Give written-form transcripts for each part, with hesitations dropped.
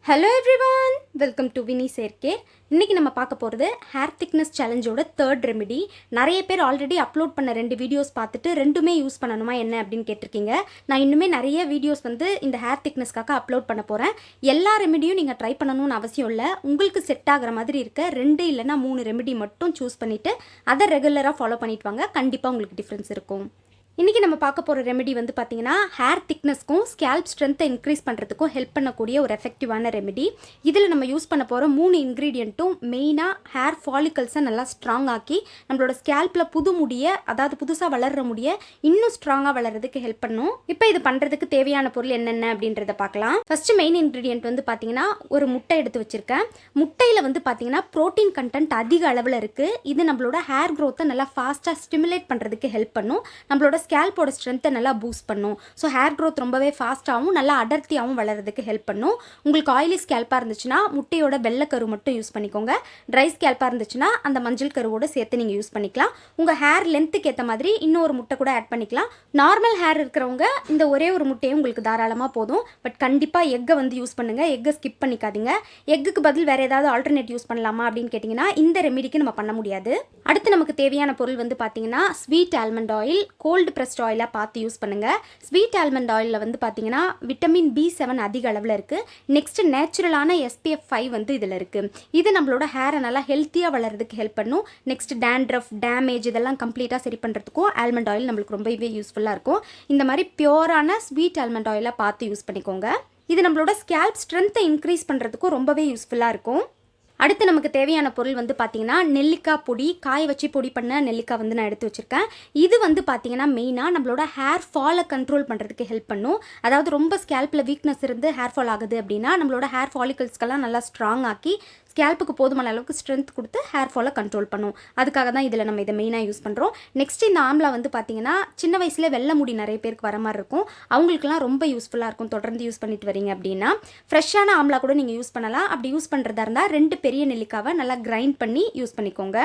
Hello everyone, welcome to Vini's hair. இன்றைக்கி நம்ம பார்க்க போகிறது ஹேர் திக்னஸ் சேலஞ்சோட தேர்ட் ரெமெடி. நிறைய பேர் ஆல்ரெடி அப்லோட் பண்ண 2 வீடியோஸ் பார்த்துட்டு ரெண்டுமே யூஸ் பண்ணணுமா என்ன அப்படின்னு கேட்டிருக்கீங்க. நான் இன்னுமே நிறைய வீடியோஸ் இந்த ஹேர் திக்னஸ்க்காக அப்லோட் பண்ண போகிறேன். எல்லா ரெமெடியும் நீங்கள் ட்ரை பண்ணணும்னு அவசியம் இல்லை. உங்களுக்கு செட் ஆகிற மாதிரி இருக்க 2 இல்லைனா 3 ரெமெடி மட்டும் சூஸ் பண்ணிவிட்டு அதை ரெகுலராக ஃபாலோ பண்ணிட்டு வாங்க. கண்டிப்பாக உங்களுக்கு டிஃப்ரென்ஸ் இருக்கும். இன்றைக்கி நம்ம பார்க்க போகிற ரெமெடி பார்த்தீங்கன்னா ஹேர் திக்னஸ்க்கும் ஸ்கேல்ப் ஸ்ட்ரென்த்தை இன்க்ரீஸ் பண்ணுறதுக்கும் ஹெல்ப் பண்ணக்கூடிய ஒரு எஃபெக்டிவான ரெமெடி. இதில் நம்ம யூஸ் பண்ண போகிற 3 இன்க்ரீடியண்ட்டும் மெயினாக ஹேர் ஃபாலிகல்ஸை நல்லா ஸ்ட்ராங் ஆக்கி நம்மளோட ஸ்கேல்பில் புது முடியை, அதாவது புதுசாக வளர்கிற முடியை இன்னும் ஸ்ட்ராங்காக வளர்கிறதுக்கு ஹெல்ப் பண்ணும். இப்போ இது பண்ணுறதுக்கு தேவையான பொருள் என்னென்ன அப்படின்றத பார்க்கலாம். ஃபஸ்ட்டு மெயின் இன்க்ரீடியன்ட் பார்த்தீங்கன்னா ஒரு முட்டை எடுத்து வச்சுருக்கேன். முட்டையில் பார்த்தீங்கன்னா ப்ரோட்டீன் கண்டென்ட் அதிக அளவில் இருக்குது. இது நம்மளோட ஹேர் க்ரோத்தை நல்லா ஃபாஸ்ட்டாக ஸ்டிமுலேட் பண்ணுறதுக்கு ஹெல்ப் பண்ணும். நம்மளோட ஸ்கேல்போட ஸ்ட்ரென்த்தை நல்லா பூஸ்ட் பண்ணும். ஸோ ஹேர் க்ரோத் ரொம்பவே ஃபாஸ்ட்டாகவும் நல்லா அடர்த்தியாகவும் வளர்கிறதுக்கு ஹெல்ப் பண்ணும். உங்களுக்கு ஆயிலி ஸ்கேல்பாக இருந்துச்சுன்னா முட்டையோட வெள்ளைக்கரு மட்டும் யூஸ் பண்ணிக்கோங்க. ட்ரை ஸ்கேல்பாக இருந்துச்சுன்னா அந்த மஞ்சள் கருவோடு சேர்த்து நீங்கள் யூஸ் பண்ணிக்கலாம். உங்கள் ஹேர் லென்த்துக்கு ஏற்ற மாதிரி இன்னொரு முட்டை கூட ஆட் பண்ணிக்கலாம். நார்மல் ஹேர் இருக்கிறவங்க இந்த ஒரே ஒரு முட்டையும் உங்களுக்கு தாராளமாக போதும். பட் கண்டிப்பாக எக்கை யூஸ் பண்ணுங்கள். எக்கை ஸ்கிப் பண்ணிக்காதீங்க. எக்குக்கு பதில் வேறு ஏதாவது ஆல்டர்னேட் யூஸ் பண்ணலாமா அப்படின்னு கேட்டிங்கன்னா இந்த ரெமெடிக்கு நம்ம பண்ண முடியாது. அடுத்து நமக்கு தேவையான பொருள் பார்த்தீங்கன்னா sweet almond oil, cold pressed ஆயிலாக பார்த்து யூஸ் பண்ணுங்கள். ஸ்வீட் ஆல்மண்ட் ஆயிலில் பார்த்தீங்கன்னா விட்டமின் B7 அதிக அளவில் இருக்குது. நெக்ஸ்ட்டு நேச்சுரலான SPF 5 இதில் இருக்குது. இது நம்மளோட ஹேரை நல்லா ஹெல்த்தியாக வளர்கிறதுக்கு ஹெல்ப் பண்ணும். நெக்ஸ்ட் டேண்ட்ரஃப், டேமேஜ் இதெல்லாம் கம்ப்ளீட்டாக சரி பண்ணுறதுக்கும் ஆல்மண்ட் ஆயில் நம்மளுக்கு ரொம்பவே யூஸ்ஃபுல்லாக இருக்கும். இந்த மாதிரி பியோரான ஸ்வீட் ஆல்மண்ட் ஆயிலாக பார்த்து யூஸ் பண்ணிக்கோங்க. இது நம்மளோட ஸ்கேல்ப் ஸ்ட்ரென்த்தை இன்க்ரீஸ் பண்ணுறதுக்கும் ரொம்பவே யூஸ்ஃபுல்லாக இருக்கும். அடுத்து நமக்கு தேவையான பொருள் பார்த்தீங்கன்னா நெல்லிக்காய் பொடி, காய வச்சு பொடி பண்ண நெல்லிக்காய் நான் எடுத்து வச்சுருக்கேன். இது பார்த்தீங்கன்னா மெயினாக நம்மளோட ஹேர் ஃபாலை கண்ட்ரோல் பண்ணுறதுக்கு ஹெல்ப் பண்ணும். அதாவது ரொம்ப ஸ்கேல்பில் வீக்னஸ் இருந்து ஹேர் ஃபால் ஆகுது அப்படின்னா நம்மளோட ஹேர் ஃபாலிகல்ஸ்க்கெல்லாம் நல்லா ஸ்ட்ராங் ஆக்கி ஸ்கேல்ப்புக்கு போதுமான அளவுக்கு ஸ்ட்ரென்த் கொடுத்து ஹேர் ஃபாலை கண்ட்ரோல் பண்ணும். அதுக்காக தான் இதில் நம்ம இதை மெயினாக யூஸ் பண்ணுறோம். நெக்ஸ்ட் இந்த ஆம்லா பார்த்தீங்கன்னா சின்ன வயசுல வெள்ளை முடி நிறைய பேருக்கு வர மாதிரி இருக்கும். அவங்களுக்குலாம் ரொம்ப யூஸ்ஃபுல்லாக இருக்கும். தொடர்ந்து யூஸ் பண்ணிட்டு வரீங்க அப்படின்னா ஃப்ரெஷ்ஷான ஆம்லா கூட நீங்கள் யூஸ் பண்ணலாம். அப்படி யூஸ் பண்ணுறதா இருந்தால் 2 பெரிய நெல்லிக்காவை நல்லா கிரைண்ட் பண்ணி யூஸ் பண்ணிக்கோங்க.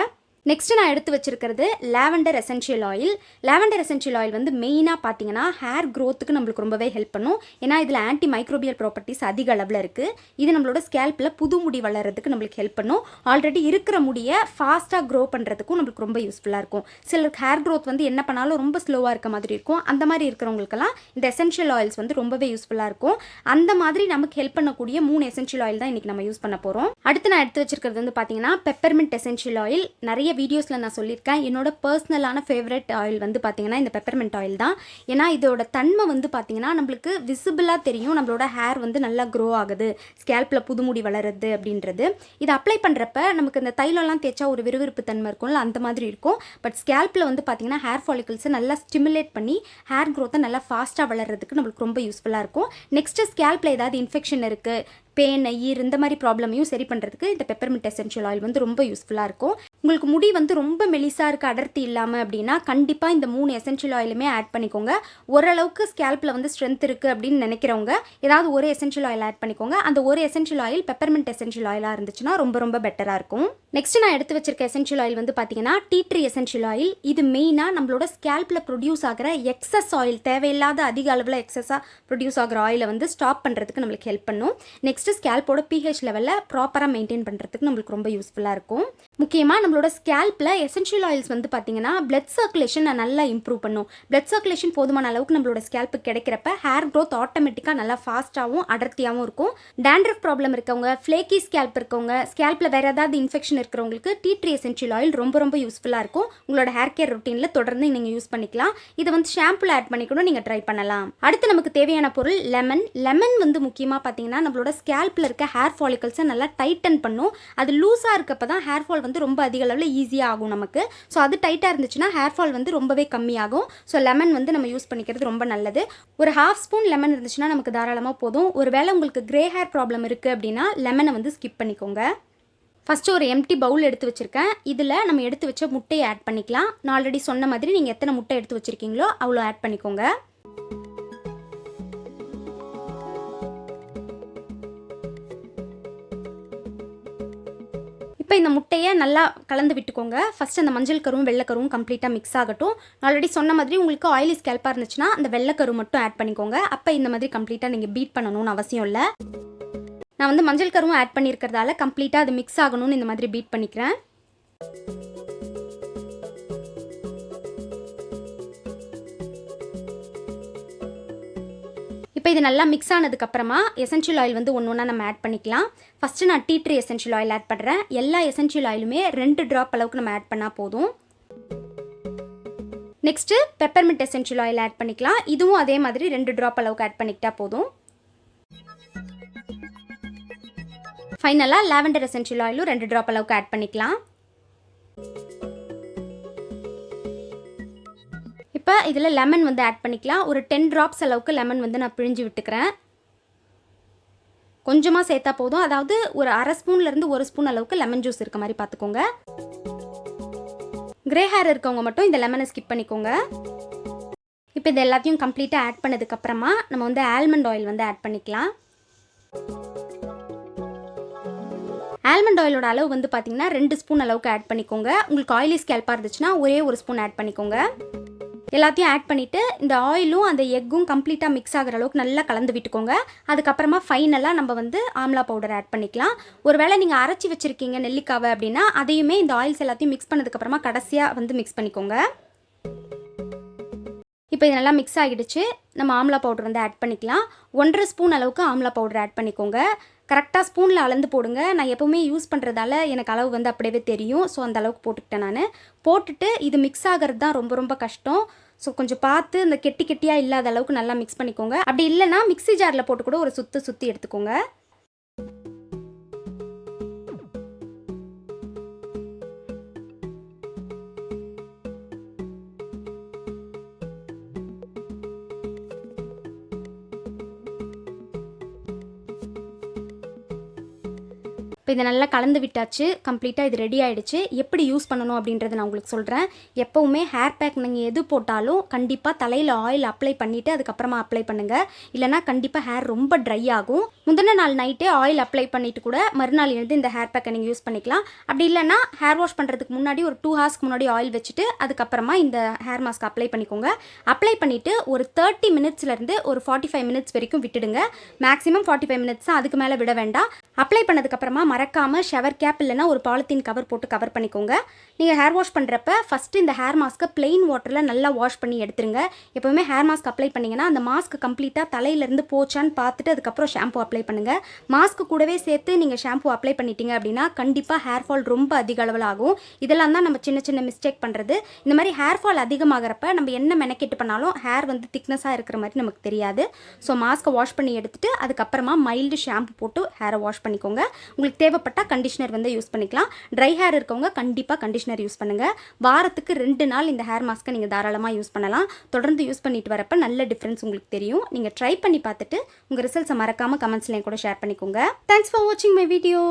நெக்ஸ்ட் நான் எடுத்து வச்சிருக்கிறது lavender essential oil. Lavender essential oil மெயினாக பார்த்தீங்கன்னா ஹேர் க்ரோத்துக்கு நம்மளுக்கு ரொம்பவே ஹெல்ப் பண்ணும். ஏன்னா இதில் ஆன்டி மைக்ரோபியல் ப்ராப்பர்ட்டிஸ் அதிக அளவில் இருக்குது. இது நம்மளோட ஸ்கேல்பில் புது முடி வளர்கிறதுக்கு நம்மளுக்கு ஹெல்ப் பண்ணும். ஆல்ரெடி இருக்கிற முடியை ஃபாஸ்ட்டாக க்ரோ பண்ணுறதுக்கும் நம்மளுக்கு ரொம்ப யூஸ்ஃபுல்லாக இருக்கும். சிலருக்கு ஹேர் க்ரோத் என்ன பண்ணாலும் ரொம்ப ஸ்லோவாக இருக்க மாதிரி இருக்கும். அந்த மாதிரி இருக்கிறவங்களுக்கெல்லாம் இந்த எசென்ஷியல் ஆயில்ஸ் ரொம்பவே யூஸ்ஃபுல்லாக இருக்கும். அந்த மாதிரி நமக்கு ஹெல்ப் பண்ணக்கூடிய 3 எசென்ஷியல் ஆயில் தான் இன்றைக்கி நம்ம யூஸ் பண்ண போகிறோம். அடுத்து நான் எடுத்து வச்சிருக்கிறது பார்த்தீங்கன்னா பெப்பர்மெண்ட் எசென்ஷியல் ஆயில். நிறைய வீடியோஸில் நான் சொல்லியிருக்கேன். என்னோட பர்சனலான ஃபேவரட் ஆயில் பார்த்தீங்கன்னா இந்த பெப்பர்மெண்ட் ஆயில் தான். ஏன்னா இதோட தன்மை பார்த்தீங்கன்னா நம்மளுக்கு விசிபிளாக தெரியும். நம்மளோட ஹேர் நல்லா க்ரோ ஆகுது, ஸ்கேல்பில் புதுமுடி வளருது அப்படின்றது. இது அப்ளை பண்ணுறப்ப நமக்கு இந்த தைலம்லாம் தேய்ச்சா ஒரு விறுவிறுப்பு தன்மை இருக்கும்ல, அந்த மாதிரி இருக்கும். பட் ஸ்கேல்பில் பார்த்தீங்கன்னா ஹேர் ஃபாலிகல்ஸை நல்லா ஸ்டிமுலேட் பண்ணி ஹேர் க்ரோத்தை நல்லா ஃபாஸ்ட்டாக வளர்கிறதுக்கு நம்மளுக்கு ரொம்ப யூஸ்ஃபுல்லாக இருக்கும். நெக்ஸ்ட்டு ஸ்கேல்பில் ஏதாவது இன்ஃபெக்ஷன் இருக்குது, பேன், ஈர் இந்த மாதிரி ப்ராப்ளமையும் சரி பண்ணுறதுக்கு இந்த பெப்பர்மெண்ட் எசென்ஷியல் ஆயில் ரொம்ப யூஸ்ஃபுல்லாக இருக்கும். உங்களுக்கு முடி ரொம்ப மெலிசாக இருக்குது, அடர்த்தி இல்லாமல் அப்படின்னா கண்டிப்பாக இந்த 3 எசென்ஷியல் ஆயிலுமே ஆட் பண்ணிக்கோங்க. ஓரளவுக்கு ஸ்கேல்பில் ஸ்ட்ரென்த் இருக்குது அப்படின்னு நினைக்கிறவங்க ஏதாவது ஒரு எசென்ஷியல் ஆயில் ஆட் பண்ணிக்கோங்க. அந்த ஒரு எசென்ஷியல் ஆயில் பெப்பர்மெண்ட் எசென்ஷியல் ஆயிலாக இருந்துச்சுன்னா ரொம்ப பெட்டராக இருக்கும். நெக்ஸ்ட் நான் எடுத்து வச்சிருக்க எசென்ஷியல் ஆயில் பார்த்தீங்கன்னா டீ ட்ரீ எசென்ஷியல் ஆயில். இது மெயினாக நம்மளோட ஸ்கேல்பில் ப்ரொடியூஸ் ஆகிற எக்ஸஸ் ஆயில், தேவையில்லாத அதிக அளவில் எக்ஸஸாக ப்ரொடியூஸ் ஆகிற ஆயிலை ஸ்டாப் பண்ணுறதுக்கு நம்மளுக்கு ஹெல்ப் பண்ணும். நெக்ஸ்ட் ஸ்கேல்போட pH லெவலில் ப்ராப்பராக மெயின்டைன் பண்ணுறதுக்கு நம்மளுக்கு ரொம்ப யூஸ்ஃபுல்லாக இருக்கும். முக்கியமாக நம்மளோட ஸ்கேல்பில் எசென்ஷியல் ஆயில்ஸ் பார்த்தீங்கன்னா பிளட் சர்க்குலேஷன் நல்லா இம்ப்ரூவ் பண்ணும். பிளட் சர்க்குலேஷன் போதுமான அளவுக்கு நம்மளோட ஸ்கேல்புக்கு கிடைக்கிறப்ப ஹேர் க்ரோத் ஆட்டோமேட்டிக்காக நல்லா ஃபாஸ்ட்டாகவும் அடர்த்தியாகவும் இருக்கும். டேண்ட்ரஃப் ப்ராப்ளம் இருக்கவங்க, ஃப்ளேக்கி ஸ்கேல்ப் இருக்கவங்க, ஸ்கேல்பில் வேறு ஏதாவது இன்ஃபெக்ஷன் இருக்கிறவங்களுக்கு டீ ட்ரீ எசென்ஷியல் ஆயில் ரொம்ப யூஸ்ஃபுல்லாக இருக்கும். உங்களோட ஹேர் கேர் ரொட்டீனில் தொடர்ந்து நீங்கள் யூஸ் பண்ணிக்கலாம். இதை ஷாம்புல ஆட் பண்ணி கூட நீங்கள் ட்ரை பண்ணலாம். அடுத்து நமக்கு தேவையான பொருள் லெமன். லெமன் முக்கியமாக பார்த்தீங்கன்னா நம்மளோட ஸ்கேல்பில் இருக்க ஹேர் ஃபாலிகல்ஸை நல்லா டைட்டன் பண்ணும். அது லூஸாக இருக்கப்போ தான் ஹேர் ஃபால் ரொம்ப அதிக அளவில் ஈஸியாக ஆகும் நமக்கு. ஸோ அது டைட்டாக இருந்துச்சுன்னா ஹேர் ஃபால் ரொம்பவே கம்மியாகும். ஸோ லெமன் நம்ம யூஸ் பண்ணிக்கிறது ரொம்ப நல்லது. ஒரு 1/2 ஸ்பூன் லெமன் இருந்துச்சுன்னா நமக்கு தாராளமாக போதும். ஒரு வேளை உங்களுக்கு கிரே ஹேர் ப்ராப்ளம் இருக்குது அப்படின்னா லெமனை ஸ்கிப் பண்ணிக்கோங்க. ஃபஸ்ட்டு ஒரு எம்டி பவுல் எடுத்து வச்சுருக்கேன். இதில் நம்ம எடுத்து வச்ச முட்டையை ஆட் பண்ணிக்கலாம். நான் ஆல்ரெடி சொன்ன மாதிரி நீங்கள் எத்தனை முட்டை எடுத்து வச்சுருக்கீங்களோ அவ்வளோ ஆட் பண்ணிக்கோங்க. இப்போ இந்த முட்டையை நல்லா கலந்து விட்டுக்கோங்க. ஃபஸ்ட்டு அந்த மஞ்சள் கருவும் வெள்ளைக்கருவும் கம்ப்ளீட்டாக மிக்ஸ் ஆகட்டும். ஆல்ரெடி சொன்ன மாதிரி உங்களுக்கு ஆயிலி ஸ்கேல்பாக இருந்துச்சுன்னா அந்த வெள்ளைக்கரு மட்டும் ஆட் பண்ணிக்கோங்க. அப்போ இந்த மாதிரி கம்ப்ளீட்டாக நீங்கள் பீட் பண்ணணும்னு அவசியம் இல்லை. நான் வந்து மஞ்சள் கருவும் ஆட் பண்ணியிருக்கிறதால கம்ப்ளீட்டாக அது மிக்ஸ் ஆகணும்னு இந்த மாதிரி பீட் பண்ணிக்கிறேன். இப்போ இது நல்லா மிக்ஸ் ஆனதுக்கப்புறமா எசென்ஷியல் ஆயில் வந்து ஒன்று ஒன்றா நம்ம ஆட் பண்ணிக்கலாம். ஃபஸ்ட்டு நான் tea tree essential oil add பண்ணுறேன். எல்லா எசென்ஷியல் ஆயிலுமே 2 ட்ராப் அளவுக்கு நம்ம ஆட் பண்ணால் போதும். Next peppermint essential oil add பண்ணிக்கலாம். இதுவும் அதே மாதிரி 2 ட்ராப் அளவுக்கு ஆட் பண்ணிக்கிட்டா போதும். ஃபைனலாக லாவெண்டர் எசென்ஷியல் ஆயிலும் 2 ட்ராப் அளவுக்கு ஆட் பண்ணிக்கலாம். இப்போ இதில் லெமன் வந்து ஆட் பண்ணிக்கலாம். ஒரு 10 ட்ராப்ஸ் அளவுக்கு லெமன் வந்து நான் பிழிஞ்சு விட்டுக்கிறேன். கொஞ்சமாக சேர்த்தா போதும். அதாவது ஒரு அரை ஸ்பூன்லேருந்து 1 ஸ்பூன் அளவுக்கு லெமன் ஜூஸ் இருக்க மாதிரி பார்த்துக்கோங்க. கிரே ஹேர் இருக்கவங்க மட்டும் இந்த லெமனை ஸ்கிப் பண்ணிக்கோங்க. இப்போ இது எல்லாத்தையும் கம்ப்ளீட்டாக ஆட் பண்ணதுக்கப்புறமா நம்ம வந்து ஆல்மண்ட் ஆயில் வந்து ஆட் பண்ணிக்கலாம். ஆல்மண்ட் ஆயிலோட அளவு வந்து பார்த்திங்கன்னா 2 ஸ்பூன் அளவுக்கு ஆட் பண்ணிக்கோங்க. உங்களுக்கு ஆயிலி ஸ்கேல்பாக இருந்துச்சுன்னா ஒரே 1 ஸ்பூன் ஆட் பண்ணிக்கோங்க. எல்லாத்தையும் ஆட் பண்ணிவிட்டு இந்த ஆயிலும் அந்த எக்கும் கம்ப்ளீட்டாக மிக்ஸ் ஆகிற அளவுக்கு நல்லா கலந்து விட்டுக்கோங்க. அதுக்கப்புறமா ஃபைனலாக நம்ம வந்து ஆம்லா பவுடர் ஆட் பண்ணிக்கலாம். ஒருவேளை நீங்கள் அரைச்சி வச்சுருக்கீங்க நெல்லிக்காவை அப்படின்னா அதையுமே இந்த ஆயில்ஸ் எல்லாத்தையும் மிக்ஸ் பண்ணதுக்கப்புறமா கடைசியாக வந்து மிக்ஸ் பண்ணிக்கோங்க. இப்போ இது நல்லா மிக்ஸ் ஆகிடுச்சு. நம்ம ஆம்லா பவுடர் வந்து ஆட் பண்ணிக்கலாம். 1.5 ஸ்பூன் அளவுக்கு ஆம்லா பவுடர் ஆட் பண்ணிக்கோங்க. கரெக்டாக ஸ்பூனில் அளந்து போடுங்க. நான் எப்போவுமே யூஸ் பண்ணுறதால எனக்கு அளவு வந்து அப்படியே தெரியும். ஸோ அந்த அளவுக்கு போட்டுக்கிட்டேன் நான். போட்டுட்டு இது மிக்ஸ் ஆகிறது தான் ரொம்ப ரொம்ப கஷ்டம். ஸோ கொஞ்சம் பார்த்து இந்த கெட்டி கெட்டியாக இல்லாத அளவுக்கு நல்லா மிக்ஸ் பண்ணிக்கோங்க. அப்படி இல்லைன்னா மிக்ஸி ஜாரில் போட்டு கூட ஒரு சுற்றி எடுத்துக்கோங்க. இப்போ இதை நல்லா கலந்து விட்டாச்சு. கம்ப்ளீட்டாக இது ரெடி ஆகிடுச்சு. எப்படி யூஸ் பண்ணணும் அப்படின்றத நான் உங்களுக்கு சொல்கிறேன். எப்போவுமே ஹேர் பேக் நீங்கள் எது போட்டாலும் கண்டிப்பாக தலையில் ஆயில் அப்ளை பண்ணிவிட்டு அதுக்கப்புறமா அப்ளை பண்ணுங்கள். இல்லைனா கண்டிப்பாக ஹேர் ரொம்ப ட்ரை ஆகும். முந்தின நாள் நைட்டே ஆயில் அப்ளை பண்ணிவிட்டு கூட மறுநாள் எழுந்து இந்த ஹேர் பேக்கை நீங்கள் யூஸ் பண்ணிக்கலாம். அப்படி இல்லைனா ஹேர் வாஷ் பண்ணுறதுக்கு முன்னாடி ஒரு 2 ஹார்ஸ்க்கு முன்னாடி ஆயில் வச்சுட்டு அதுக்கப்புறமா இந்த ஹேர் மாஸ்க் அப்ளை பண்ணிக்கோங்க. அப்ளை பண்ணிவிட்டு ஒரு 30 மினிட்ஸ்லேருந்து ஒரு 45 மினிட்ஸ் வரைக்கும் விட்டுடுங்க. மேக்ஸிமம் 45 மினிட்ஸ் தான், அதுக்கு மேலே விட வேண்டாம். அப்ளை பண்ணதுக்கப்புறமா மறக்காமல் ஷவர் கேப் இல்லைனா ஒரு பாலித்தீன் கவர் போட்டு கவர் பண்ணிக்கோங்க. நீங்கள் ஹேர் வாஷ் பண்ணுறப்ப ஃபஸ்ட்டு இந்த ஹேர் மாஸ்க்கை பிளெயின் வாட்டரில் நல்லா வாஷ் பண்ணி எடுத்துருங்க. எப்போவுமே ஹேர் மாஸ்க் அப்ளை பண்ணிங்கன்னா அந்த மாஸ்க் கம்ப்ளீட்டாக தலையிலேருந்து போச்சான்னு பார்த்துட்டு அதுக்கப்புறம் ஷாம்பு அப்ளை பண்ணுங்கள். மாஸ்க்கு கூடவே சேர்த்து நீங்கள் ஷாம்பு அப்ளை பண்ணிட்டீங்க அப்படின்னா கண்டிப்பாக ஹேர் ஃபால் ரொம்ப அதிக அளவில் ஆகும். இதெல்லாம் தான் நம்ம சின்ன சின்ன மிஸ்டேக் பண்ணுறது. இந்த மாதிரி ஹேர் ஃபால் அதிகமாகிறப்ப நம்ம என்ன மெனக்கெட்டு பண்ணாலும் ஹேர் வந்து திக்னஸாக இருக்கிற மாதிரி நமக்கு தெரியாது. ஸோ மாஸ்க்கை வாஷ் பண்ணி எடுத்துகிட்டு அதுக்கப்புறமா மைல்டு ஷாம்பு போட்டு ஹேரை வாஷ் பண்ணிக்கோங்க. உங்களுக்கு தேவைப்பட்டால் கண்டிஷனர் வந்து யூஸ் பண்ணிக்கலாம். ட்ரை ஹேர் இருக்கவங்க கண்டிப்பாக கண்டிஷனர் யூஸ் பண்ணுங்கள். வாரத்துக்கு 2 நாள் இந்த ஹேர் மாஸ்க்கை நீங்கள் தாராளமாக யூஸ் பண்ணலாம். தொடர்ந்து யூஸ் பண்ணிட்டு வரப்போ நல்ல டிஃப்ரென்ஸ் உங்களுக்கு தெரியும். நீங்கள் ட்ரை பண்ணி பார்த்துட்டு உங்கள் ரிசல்ட்ஸை மறக்காமல் கமெண்ட்ஸ்லையும் கூட ஷேர் பண்ணிக்கோங்க. தேங்க்ஸ் ஃபார் வாட்சிங் மை வீடியோ.